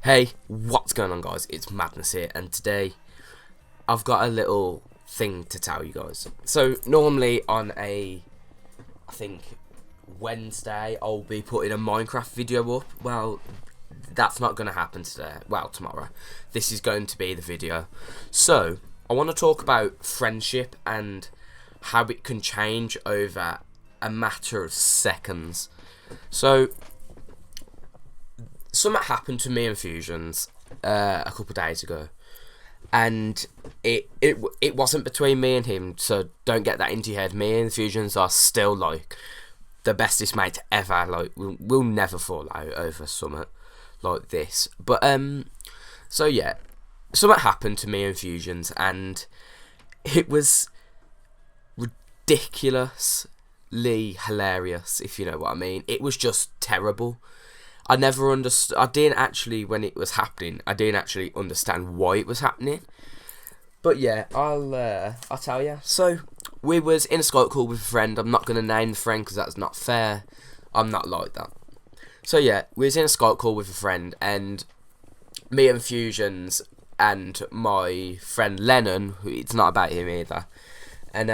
Hey, what's going on, guys? It's Madness here, and today I've got a little thing to tell you guys. So normally on I think Wednesday, I'll be putting a Minecraft video up. Well, that's not going to happen today. Well, tomorrow. This is going to be the video. So I want to talk about friendship and how it can change over a matter of seconds. So something happened to me and Fusionz a couple of days ago, and it wasn't between me and him, so don't get that into your head. Me and Fusionz are still like the bestest mates ever. Like we'll never fall out over something like this. But so yeah, something happened to me and Fusionz, and it was ridiculously hilarious, if you know what I mean. It was just terrible. I never understood. I didn't actually, when it was happening, I didn't actually understand why it was happening. But yeah, I'll tell you. So we was in a Skype call with a friend. I'm not gonna name the friend because that's not fair. I'm not like that. So yeah, we was in a Skype call with a friend, and me and Fusionz and my friend Lennon, who it's not about him either. And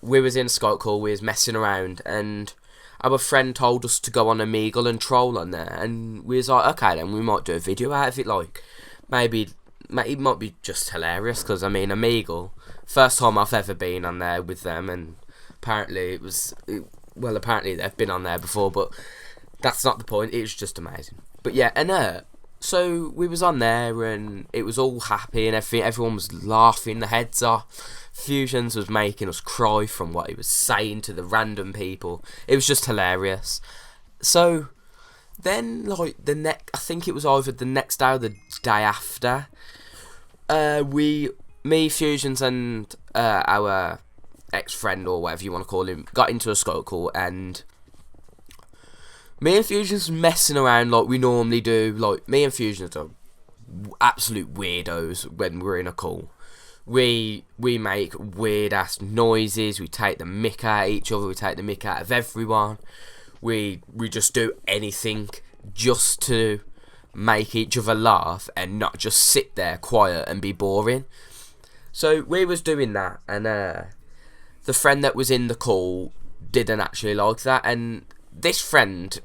we was in a Skype call. We was messing around, and our friend told us to go on Omegle and troll on there, and we was like, okay then, we might do a video out of it. Like, maybe it might be just hilarious, because I mean, Omegle, first time I've ever been on there with them, and apparently apparently they've been on there before, but that's not the point. It was just amazing. But yeah, and so we was on there, and it was all happy and everything. Everyone was laughing their heads off. Fusionz was making us cry from what he was saying to the random people. It was just hilarious. So then, like I think it was either the next day or the day after, me, Fusionz, and our ex-friend, or whatever you want to call him, got into a Skype call, and me and Fusionz messing around like we normally do. Like, me and Fusionz are absolute weirdos when we're in a call. We make weird ass noises. We take the mick out of each other. We take the mick out of everyone. We just do anything just to make each other laugh and not just sit there quiet and be boring. So we was doing that, and the friend that was in the call didn't actually like that. And this friend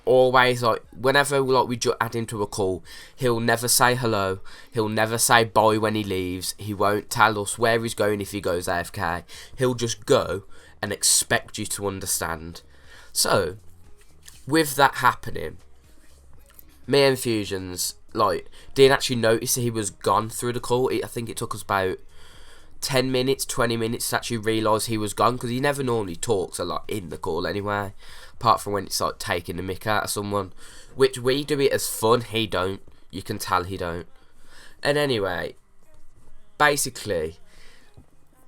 always, like, whenever like we add him to a call, he'll never say hello, he'll never say bye when he leaves, he won't tell us where he's going if he goes AFK, he'll just go and expect you to understand. So with that happening, me and Fusionz like didn't actually notice that he was gone through the call. I think it took us about 10 minutes, 20 minutes to actually realise he was gone, because he never normally talks a lot in the call anyway, apart from when it's like taking the mick out of someone, which we do it as fun. He don't. You can tell he don't. And anyway, basically,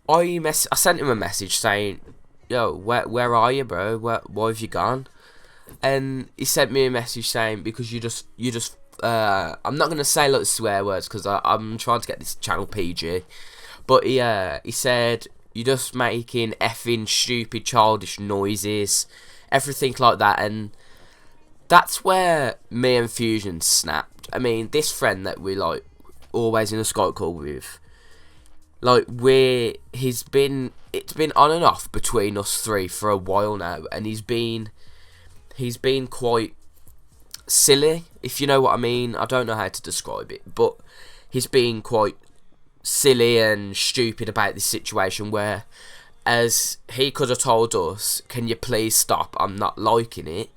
I sent him a message saying, yo, where are you, bro? Why have you gone? And he sent me a message saying, because you just I'm not gonna say like swear words, because I'm trying to get this channel PG. But he said, you're just making effing stupid childish noises, everything like that. And that's where me and Fusionz snapped. I mean, this friend that we like always in a Skype call with, like it's been on and off between us three for a while now, and he's been quite silly, if you know what I mean. I don't know how to describe it, but he's been quite silly and stupid about this situation, where as he could have told us, can you please stop, I'm not liking it,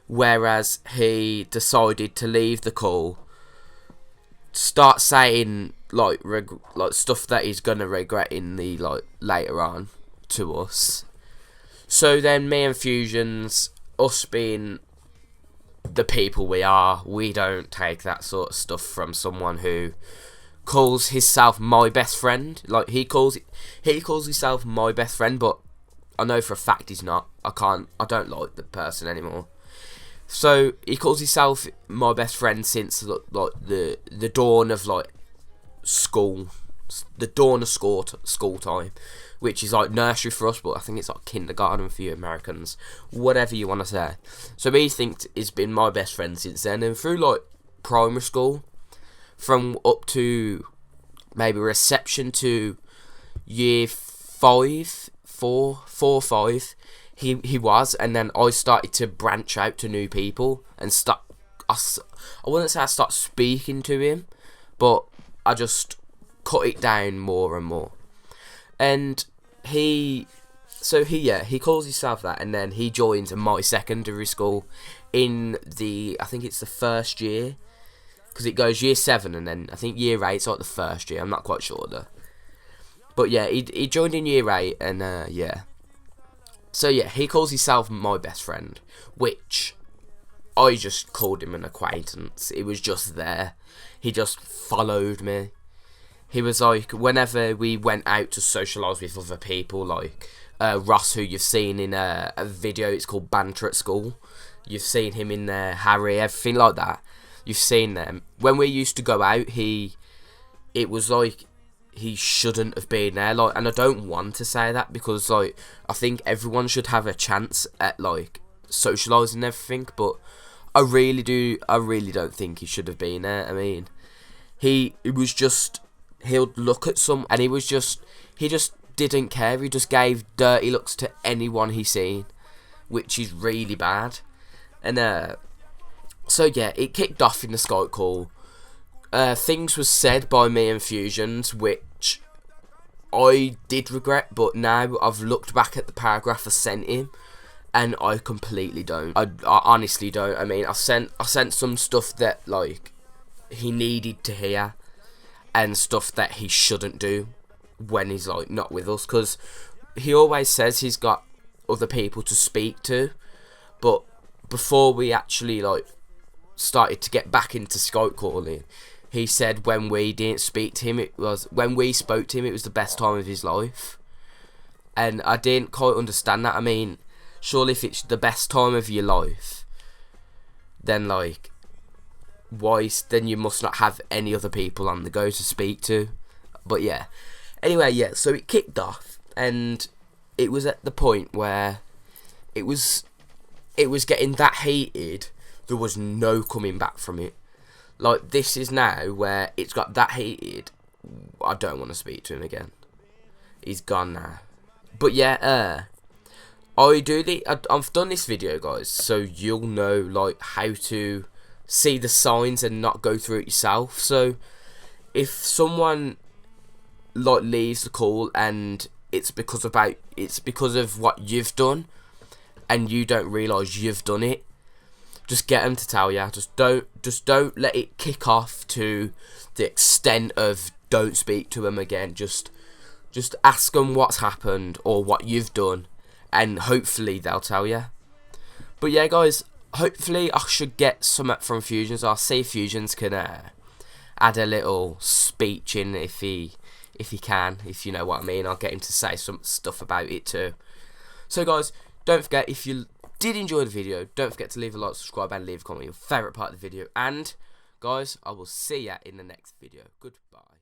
whereas he decided to leave the call, start saying like stuff that he's gonna regret in the like later on to us. So then me and Fusionz, us being the people we are, we don't take that sort of stuff from someone who calls himself my best friend. Like, he calls himself my best friend, but I know for a fact he's not. I don't like the person anymore. So he calls himself my best friend since like the dawn of like school, school time, which is like nursery for us, but I think it's like kindergarten for you Americans, whatever you want to say. So he thinks he's been my best friend since then, and through like primary school, from up to maybe reception to year 5, 4, 5. He was, and then I started to branch out to new people and I wouldn't say I started speaking to him, but I just cut it down more and more. And he calls himself that, and then he joins my secondary school in I think it's the first year, because it goes year 7, and then I think year 8's like the first year. I'm not quite sure though. But yeah, he joined in year 8, and yeah. So yeah, he calls himself my best friend, which I just called him an acquaintance. It was just there. He just followed me. He was like, whenever we went out to socialise with other people, like Ross, who you've seen in a video, it's called Banter at School. You've seen him in there, Harry, everything like that. You've seen them. When we used to go out, it was like he shouldn't have been there. Like, and I don't want to say that, because like I think everyone should have a chance at like socialising and everything, but I really don't think he should have been there. I mean, he would look at some, and he just didn't care. He just gave dirty looks to anyone he seen, which is really bad. And so yeah, it kicked off in the Skype call. Things was said by me and Fusionz which I did regret, but now I've looked back at the paragraph I sent him, and I completely don't. I honestly don't. I mean, I sent some stuff that like he needed to hear, and stuff that he shouldn't do when he's like not with us, because he always says he's got other people to speak to, but before we actually like started to get back into Skype calling, he said when we didn't speak to him, when we spoke to him, it was the best time of his life. And I didn't quite understand that. I mean, surely if it's the best time of your life, then like, then you must not have any other people on the go to speak to. But yeah, anyway, yeah, so it kicked off, and it was at the point where it was getting that heated, there was no coming back from it. Like, this is now where it's got that heated, I don't want to speak to him again. He's gone now. But yeah, I've done this video, guys, so you'll know like how to see the signs and not go through it yourself. So if someone like leaves the call and it's because of what you've done, and you don't realise you've done it, just get them to tell you. Just don't let it kick off to the extent of don't speak to them again. Just ask them what's happened or what you've done, and hopefully they'll tell you. But yeah, guys, hopefully I should get something from Fusionz. I'll see if Fusionz can add a little speech in if he can, if you know what I mean. I'll get him to say some stuff about it too. So guys, don't forget, if you did enjoy the video, don't forget to leave a like, subscribe, and leave a comment, your favourite part of the video. And guys, I will see ya in the next video. Goodbye.